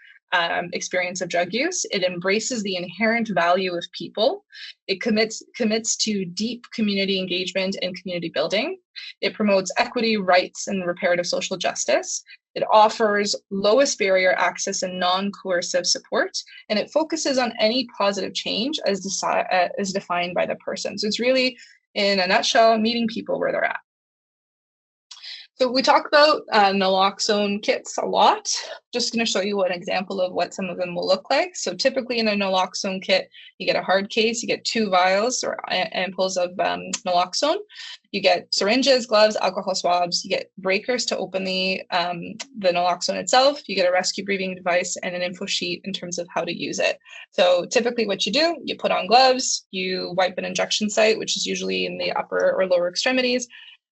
experience of drug use. It embraces the inherent value of people. It commits to deep community engagement and community building. It promotes equity, rights, and reparative social justice. It offers lowest barrier access and non-coercive support, and it focuses on any positive change as defined by the person. So it's really, in a nutshell, meeting people where they're at. So we talk about naloxone kits a lot. Just going to show you an example of what some of them will look like. So typically in a naloxone kit, you get a hard case, you get 2 vials or ampoules of naloxone. You get syringes, gloves, alcohol swabs. You get breakers to open the naloxone itself. You get a rescue breathing device and an info sheet in terms of how to use it. So typically what you do, you put on gloves, you wipe an injection site, which is usually in the upper or lower extremities,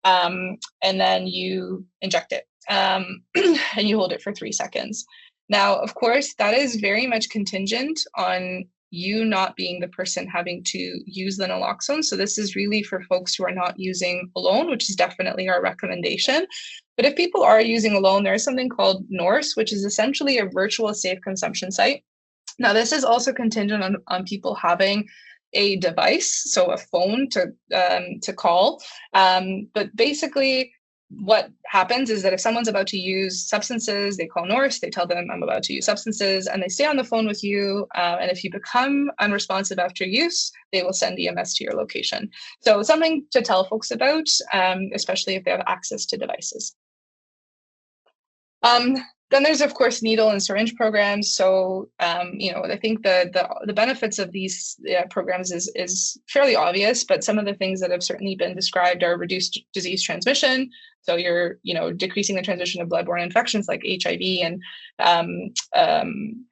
and then you inject it, and you hold it for 3 seconds. Now, of course, that is very much contingent on you not being the person having to use the naloxone. So this is really for folks who are not using alone, which is definitely our recommendation. But if people are using alone, there is something called NORSE, which is essentially a virtual safe consumption site. Now, this is also contingent on people having a device, so a phone to call. But basically, what happens is that if someone's about to use substances, they call NORSE, they tell them, I'm about to use substances, and they stay on the phone with you. And if you become unresponsive after use, they will send EMS to your location. So something to tell folks about, especially if they have access to devices. Then there's, of course, needle and syringe programs. So, I think the benefits of these programs is fairly obvious, but some of the things that have certainly been described are reduced disease transmission. So you're, decreasing the transmission of bloodborne infections like HIV and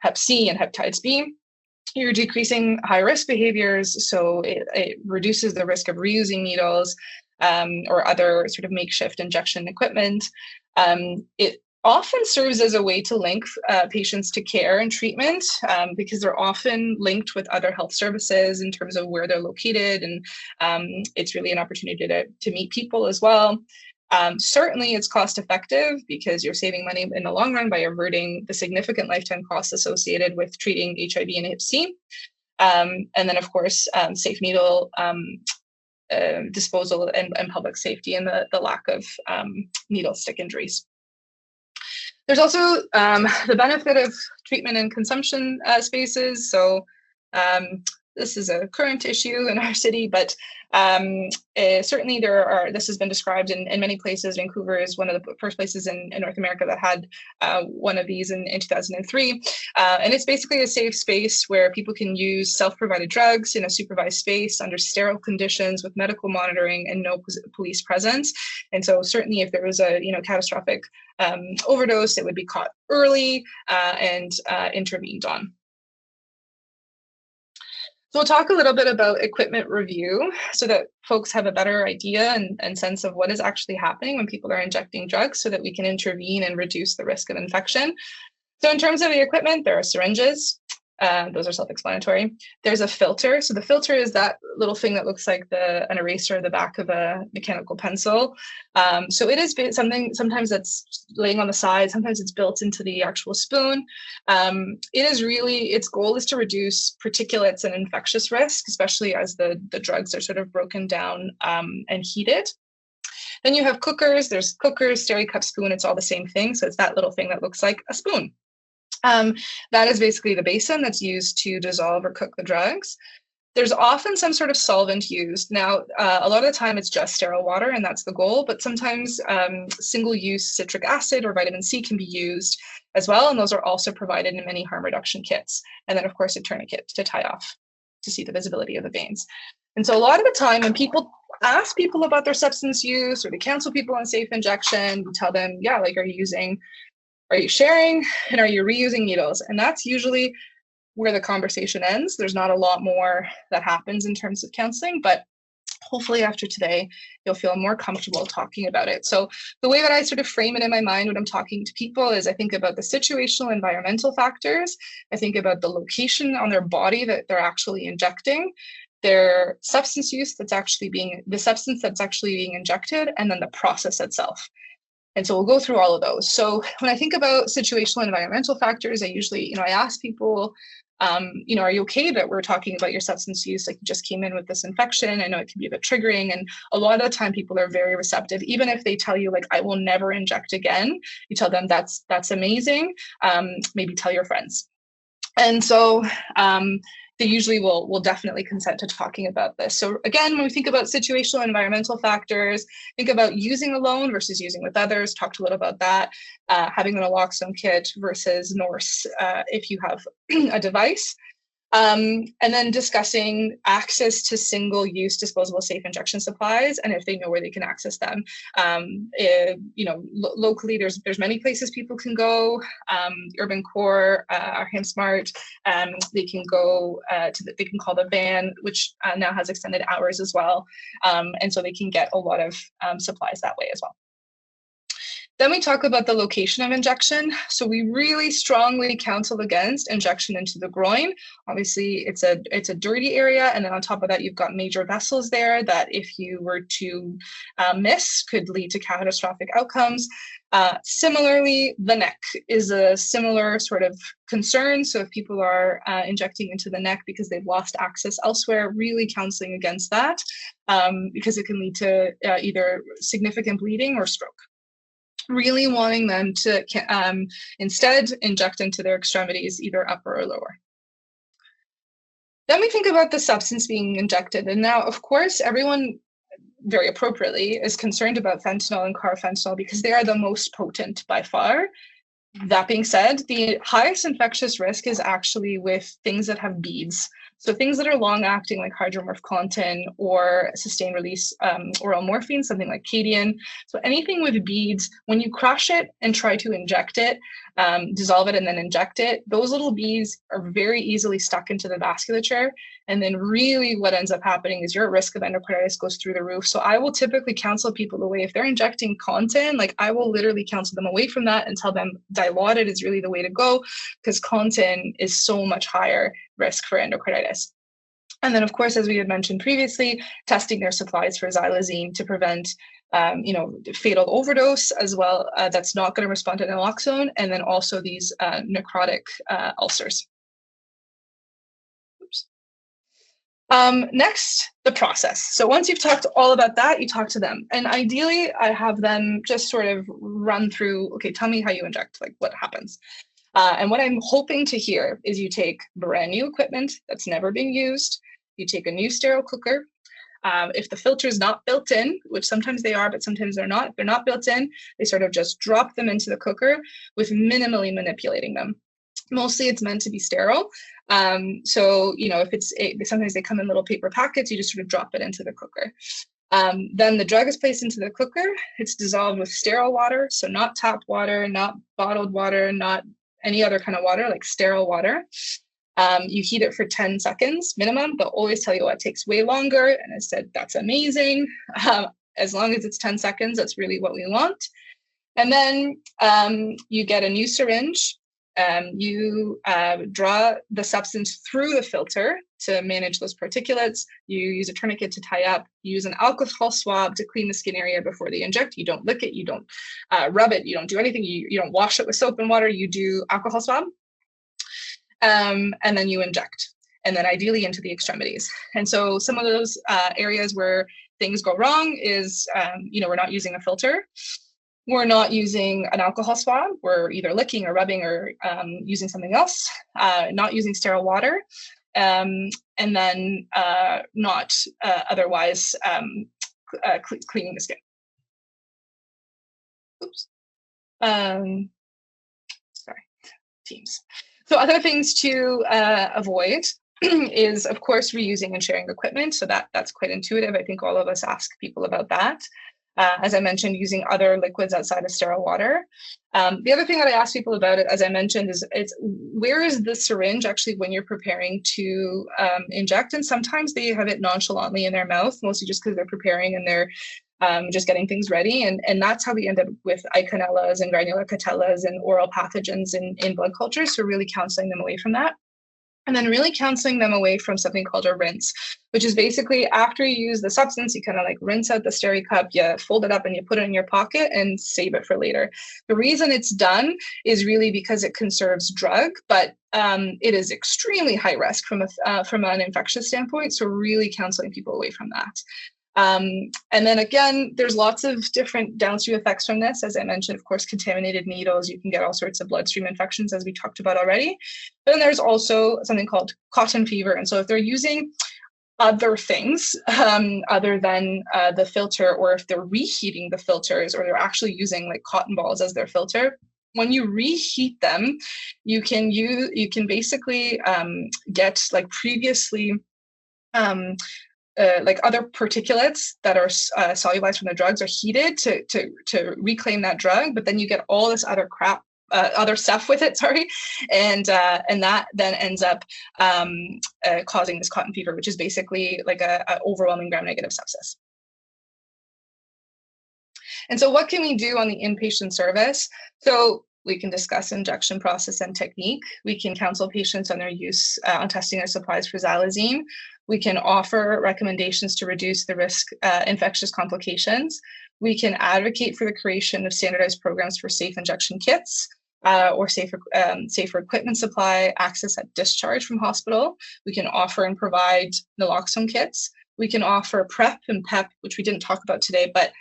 Hep C and hepatitis B. You're decreasing high-risk behaviors, so it reduces the risk of reusing needles or other sort of makeshift injection equipment. It often serves as a way to link patients to care and treatment because they're often linked with other health services in terms of where they're located, and it's really an opportunity to meet people as well. Certainly it's cost effective because you're saving money in the long run by averting the significant lifetime costs associated with treating HIV and Hep C. And then, of course, safe needle disposal and public safety and the lack of needle stick injuries. There's also the benefit of treatment and consumption spaces. So this is a current issue in our city, but certainly this has been described in many places. Vancouver is one of the first places in North America that had one of these in 2003. And it's basically a safe space where people can use self-provided drugs in a supervised space under sterile conditions with medical monitoring and no police presence. And so certainly if there was a catastrophic overdose, it would be caught early and intervened on. So we'll talk a little bit about equipment review so that folks have a better idea and sense of what is actually happening when people are injecting drugs so that we can intervene and reduce the risk of infection. So in terms of the equipment, there are syringes. Those are self-explanatory. There's a filter. So the filter is that little thing that looks like an eraser at the back of a mechanical pencil. So it is something sometimes that's laying on the side. Sometimes it's built into the actual spoon. Its goal is to reduce particulates and infectious risk, especially as the drugs are sort of broken down and heated. Then you have cookers. There's cookers, Sterry cup, spoon. It's all the same thing. So it's that little thing that looks like a spoon. That is basically the basin that's used to dissolve or cook the drugs. There's often some sort of solvent used. Now, a lot of the time it's just sterile water, and that's the goal, but sometimes single-use citric acid or vitamin C can be used as well, and those are also provided in many harm reduction kits. And then, of course, a tourniquet to tie off to see the visibility of the veins. And so a lot of the time when people ask people about their substance use or to counsel people on safe injection, we tell them, yeah, like, are you using Are you sharing? And are you reusing needles? And that's usually where the conversation ends. There's not a lot more that happens in terms of counseling, but hopefully after today, you'll feel more comfortable talking about it. So the way that I sort of frame it in my mind when I'm talking to people is I think about the situational environmental factors. I think about the location on their body that they're actually injecting, their substance use the substance that's actually being injected, and then the process itself. And so we'll go through all of those. So when I think about situational environmental factors, I usually, I ask people, are you okay that we're talking about your substance use? Like, you just came in with this infection. I know it can be a bit triggering. And a lot of the time people are very receptive. Even if they tell you, like, I will never inject again, you tell them that's amazing. Maybe tell your friends. And so they usually will definitely consent to talking about this. So again, when we think about situational environmental factors, think about using alone versus using with others. Talked a little about that. Having an naloxone kit versus Norse if you have a device. And then discussing access to single-use disposable safe injection supplies, and if they know where they can access them. Locally, there's many places people can go. Urban Core, Arham Smart. They can go they can call the van, which now has extended hours as well, and so they can get a lot of supplies that way as well. Then we talk about the location of injection. So we really strongly counsel against injection into the groin. Obviously, it's a dirty area, and then on top of that, you've got major vessels there that, if you were to miss, could lead to catastrophic outcomes. Similarly, the neck is a similar sort of concern. So if people are injecting into the neck because they've lost access elsewhere, really counseling against that because it can lead to either significant bleeding or stroke. Really wanting them to instead inject into their extremities, either upper or lower. Then we think about the substance being injected. And now, of course, everyone very appropriately is concerned about fentanyl and carfentanil because they are the most potent by far. That being said, the highest infectious risk is actually with things that have beads. So things that are long-acting, like hydromorphcontin or sustained release oral morphine, something like Cadian. So anything with beads, when you crush it and try to inject it, dissolve it and then inject it, those little beads are very easily stuck into the vasculature. And then really what ends up happening is your risk of endocarditis goes through the roof. So I will typically counsel people away. If they're injecting contin, like, I will literally counsel them away from that and tell them Dilaudid is really the way to go, because contin is so much higher risk for endocarditis. And then, of course, as we had mentioned previously, testing their supplies for xylazine to prevent fatal overdose as well. That's not going to respond to naloxone, and then also these necrotic ulcers. Oops. Next, the process. So once you've talked all about that, you talk to them. And ideally, I have them just sort of run through, okay, tell me how you inject, like what happens. And what I'm hoping to hear is you take brand new equipment that's never been used. You take a new sterile cooker. If the filter is not built in, which sometimes they are, but sometimes they're not, if they're not built in, they sort of just drop them into the cooker with minimally manipulating them. Mostly it's meant to be sterile. So, if sometimes they come in little paper packets, you just sort of drop it into the cooker. Then the drug is placed into the cooker. It's dissolved with sterile water. So not tap water, not bottled water, not any other kind of water, like sterile water. You heat it for 10 seconds minimum. They'll always tell you, it takes way longer. And I said, that's amazing. As long as it's 10 seconds, that's really what we want. And then you get a new syringe. You draw the substance through the filter to manage those particulates. You use a tourniquet to tie up. You use an alcohol swab to clean the skin area before they inject. You don't lick it. You don't rub it. You don't do anything. You don't wash it with soap and water. You do alcohol swab. And then you inject. And then ideally into the extremities. And so some of those areas where things go wrong is, we're not using a filter. We're not using an alcohol swab. We're either licking or rubbing or using something else, not using sterile water, and then not otherwise cleaning the skin. Oops. Sorry, Teams. So other things to avoid is, of course, reusing and sharing equipment. So that's quite intuitive. I think all of us ask people about that. as I mentioned, using other liquids outside of sterile water. The other thing that I ask people about it, as I mentioned, is where is the syringe actually when you're preparing to inject? And sometimes they have it nonchalantly in their mouth, mostly just because they're preparing and they're just getting things ready. And that's how we end up with Eikenellas and Granulocatellas and oral pathogens in blood cultures. So really counseling them away from that. And then really counseling them away from something called a rinse, which is basically after you use the substance, you kind of like rinse out the Steri cup, you fold it up and you put it in your pocket and save it for later. The reason it's done is really because it conserves drug, but it is extremely high risk from an infectious standpoint. So really counseling people away from that. And then again, there's lots of different downstream effects from this. As I mentioned, of course, contaminated needles, you can get all sorts of bloodstream infections, as we talked about already. But then there's also something called cotton fever. And so if they're using other things other than the filter, or if they're reheating the filters, or they're actually using like cotton balls as their filter, when you reheat them, you can basically get like previously like other particulates that are solubilized from the drugs are heated to reclaim that drug, but then you get all this other crap, other stuff with it, and that then ends up causing this cotton fever, which is basically like a overwhelming gram-negative sepsis. And so what can we do on the inpatient service? So we can discuss injection process and technique. We can counsel patients on their use, on testing their supplies for xylazine. We can offer recommendations to reduce the risk infectious complications. We can advocate for the creation of standardized programs for safe injection kits or safer equipment supply, access at discharge from hospital. We can offer and provide naloxone kits. We can offer PrEP and PEP, which we didn't talk about today, but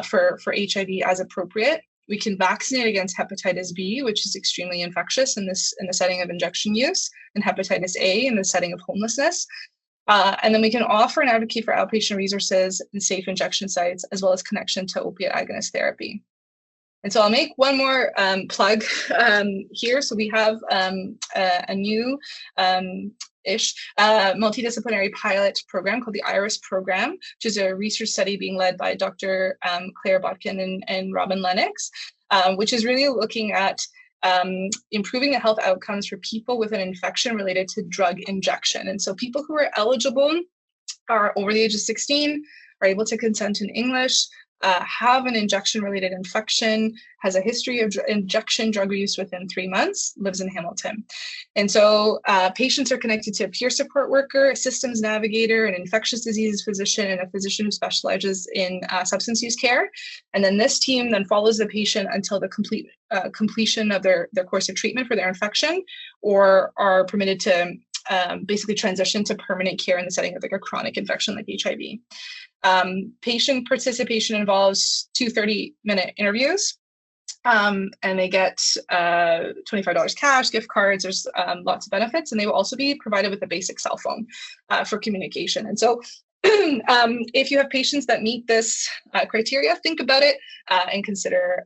for HIV as appropriate. We can vaccinate against hepatitis B, which is extremely infectious in the setting of injection use, and hepatitis A in the setting of homelessness. And then we can offer and advocate for outpatient resources and safe injection sites, as well as connection to opiate agonist therapy. And so I'll make one more plug here. So we have a new multidisciplinary pilot program called the IRIS program, which is a research study being led by Dr. Claire Botkin and Robin Lennox, which is really looking at improving the health outcomes for people with an infection related to drug injection. And so people who are eligible are over the age of 16, are able to consent in English, have an injection-related infection, has a history of injection drug use within 3 months, lives in Hamilton. And so patients are connected to a peer support worker, a systems navigator, an infectious diseases physician, and a physician who specializes in substance use care. And then this team then follows the patient until the completion of their course of treatment for their infection, or are permitted to basically transition to permanent care in the setting of like a chronic infection like HIV. Patient participation involves 2 30-minute interviews, and they get $25 cash, gift cards. There's lots of benefits, and they will also be provided with a basic cell phone for communication. And so if you have patients that meet this criteria, think about it and consider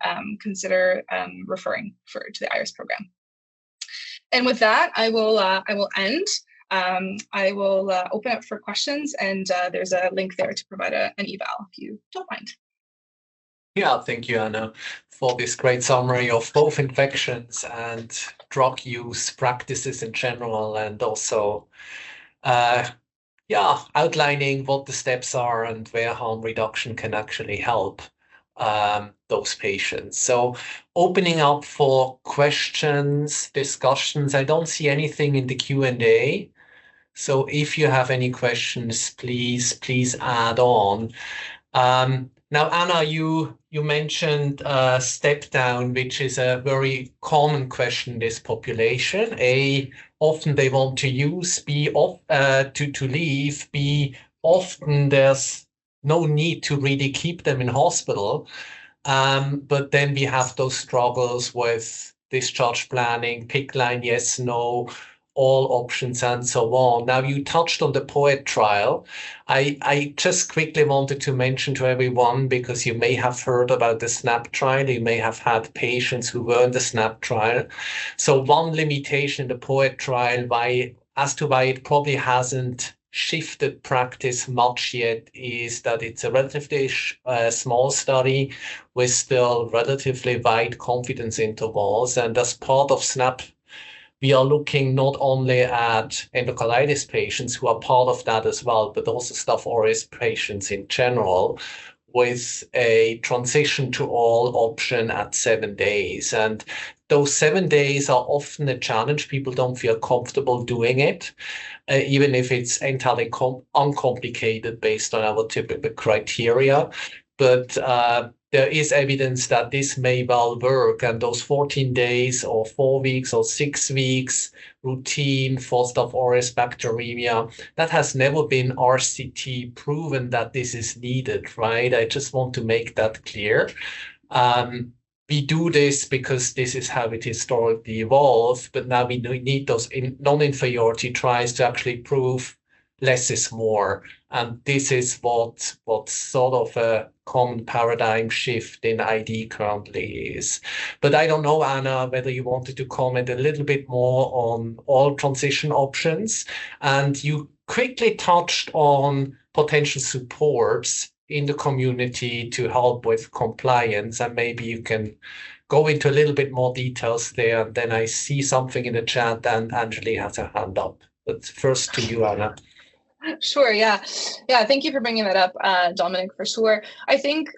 referring to the IRIS program. And with that, I will end. I will open up for questions, and there's a link there to provide an eval if you don't mind. Yeah, thank you, Anna, for this great summary of both infections and drug use practices in general, and also outlining what the steps are and where harm reduction can actually help those patients. So opening up for questions, discussions. I don't see anything in the Q&A. So if you have any questions, please add on. Now, Anna, you mentioned step down, which is a very common question in this population. A, often they want to use. B, to leave. B, often there's no need to really keep them in hospital. But then we have those struggles with discharge planning, PICC line, yes, no, all options, and so on. Now, you touched on the POET trial. I just quickly wanted to mention to everyone, because you may have heard about the SNAP trial, you may have had patients who were in the SNAP trial. So one limitation in the POET trial as to why it probably hasn't shifted practice much yet is that it's a relatively small study with still relatively wide confidence intervals. And as part of SNAP, we are looking not only at endocarditis patients who are part of that as well, but also Staph aureus patients in general, with a transition to all option at 7 days. And those 7 days are often a challenge. People don't feel comfortable doing it, even if it's entirely uncomplicated based on our typical criteria. But there is evidence that this may well work, and those 14 days or 4 weeks or 6 weeks routine for Staph aureus bacteremia, that has never been RCT proven that this is needed, right? I just want to make that clear. We do this because this is how it historically evolved, but now we need those non-inferiority trials to actually prove less is more. And this is what sort of a common paradigm shift in ID currently is. But I don't know, Anna, whether you wanted to comment a little bit more on all transition options. And you quickly touched on potential supports in the community to help with compliance. And maybe you can go into a little bit more details there. And then I see something in the chat and Angeli has a hand up. But first to you, Anna. Sure. Yeah. Thank you for bringing that up, Dominic, for sure. I think,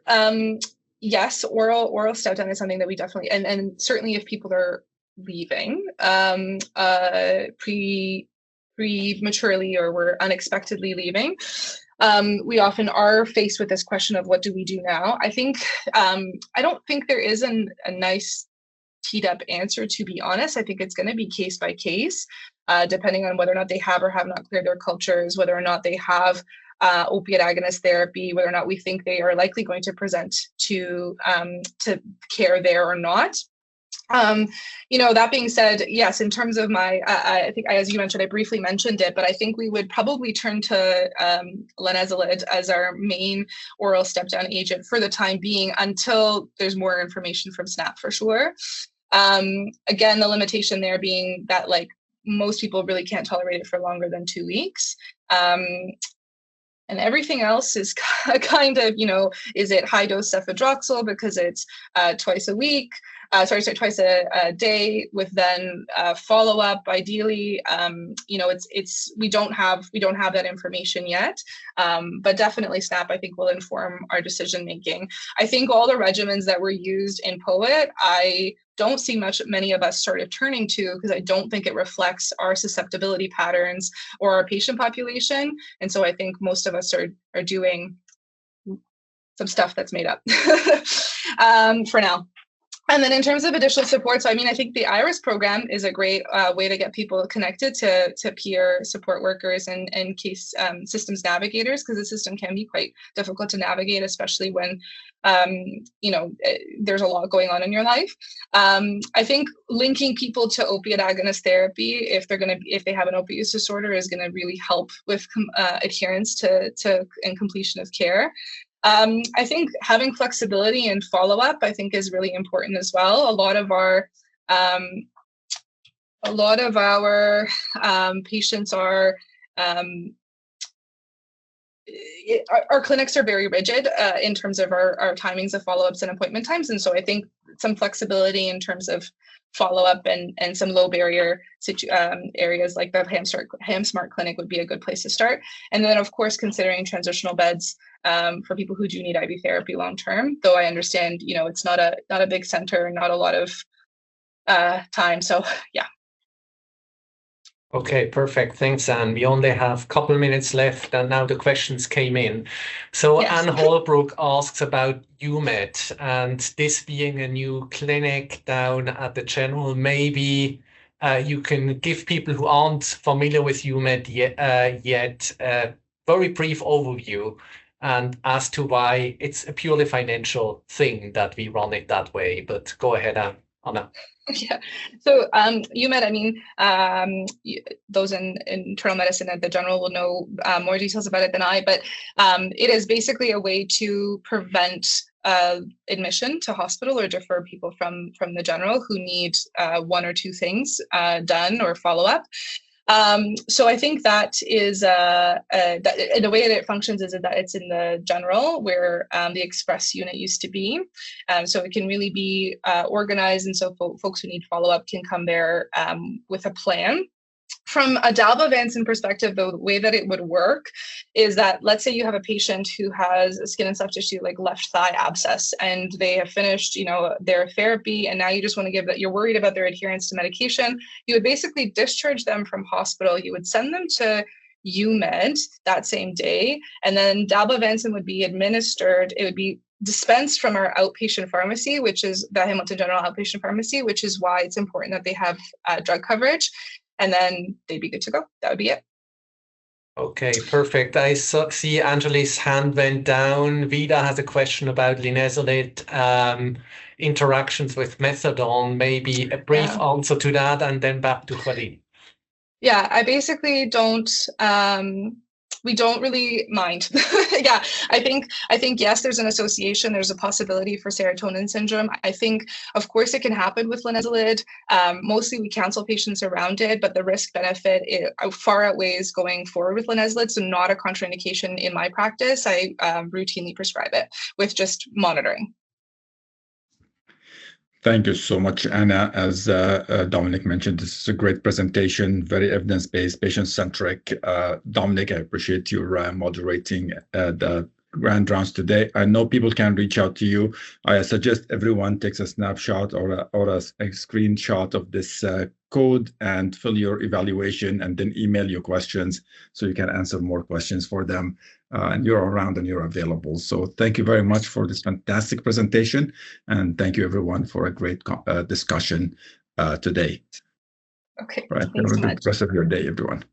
yes, oral step down is something that we definitely, and certainly if people are leaving prematurely or we're unexpectedly leaving, we often are faced with this question of what do we do now? I think, I don't think there is a nice teed up answer, to be honest. I think it's going to be case by case, depending on whether or not they have or have not cleared their cultures, whether or not they have opiate agonist therapy, whether or not we think they are likely going to present to care there or not. That being said, yes, in terms of I think, as you mentioned, I briefly mentioned it, but I think we would probably turn to linezolid as our main oral step-down agent for the time being until there's more information from SNAP for sure. Again, the limitation there being that most people really can't tolerate it for longer than 2 weeks. And everything else is kind of, is it high dose cefadroxil because it's twice a week? Twice a day with then follow up. Ideally, we don't have that information yet, but definitely SNAP I think will inform our decision making. I think all the regimens that were used in POET, I don't see many of us started turning to because I don't think it reflects our susceptibility patterns or our patient population, and so I think most of us are doing some stuff that's made up for now. And then in terms of additional support, I think the IRIS program is a great way to get people connected to peer support workers and case systems navigators, because the system can be quite difficult to navigate, especially when, there's a lot going on in your life. I think linking people to opiate agonist therapy, if they have an opiate use disorder, is going to really help with adherence to and completion of care. I think having flexibility and follow-up, I think, is really important as well. A lot of our patients are, our clinics are very rigid in terms of our timings of follow-ups and appointment times. And so I think some flexibility in terms of follow-up and some low barrier areas like the HamSmart clinic would be a good place to start. And then, of course, considering transitional beds for people who do need IV therapy long-term, though I understand, it's not a big center, not a lot of time. So, yeah. Okay, perfect. Thanks, Anne. We only have a couple of minutes left, and now the questions came in. So yes. Anne Holbrook asks about UMed, and this being a new clinic down at the General. Maybe you can give people who aren't familiar with UMed yet a very brief overview and as to why it's a purely financial thing that we run it that way. But go ahead, Anna. Yeah. So UMed, those in internal medicine at the General will know more details about it than I, but it is basically a way to prevent admission to hospital or defer people from the General who need one or two things done or follow up. So I think that is that the way that it functions is that it's in the general where the express unit used to be. So it can really be organized, and so folks who need follow-up can come there with a plan. From a Dalbavancin perspective, the way that it would work is that, let's say you have a patient who has a skin and soft tissue like left thigh abscess, and they have finished, their therapy, and now you just want to give that, you're worried about their adherence to medication. You would basically discharge them from hospital. You would send them to UMed that same day, and then Dalbavancin would be administered. It would be dispensed from our outpatient pharmacy, which is the Hamilton General Outpatient Pharmacy, which is why it's important that they have drug coverage. And then they'd be good to go. That would be it. Okay, perfect. I see Angeli's hand went down. Vida has a question about linezolid interactions with methadone. Maybe a brief answer to that, and then back to Khalid. Yeah, I basically don't. We don't really mind. Yeah, I think yes, there's an association. There's a possibility for serotonin syndrome. I think, of course, it can happen with linezolid. Mostly we counsel patients around it, but the risk benefit far outweighs going forward with linezolid. So not a contraindication in my practice. I routinely prescribe it with just monitoring. Thank you so much, Anna. As Dominic mentioned, this is a great presentation, very evidence-based, patient-centric. Dominic, I appreciate your moderating the grand rounds today. I know people can reach out to you. I suggest everyone takes a snapshot or a screenshot of this code and fill your evaluation, and then email your questions so you can answer more questions for them. And you're around and you're available. So thank you very much for this fantastic presentation. And thank you everyone for a great discussion today. Okay. Right. Have a good rest of your day, everyone.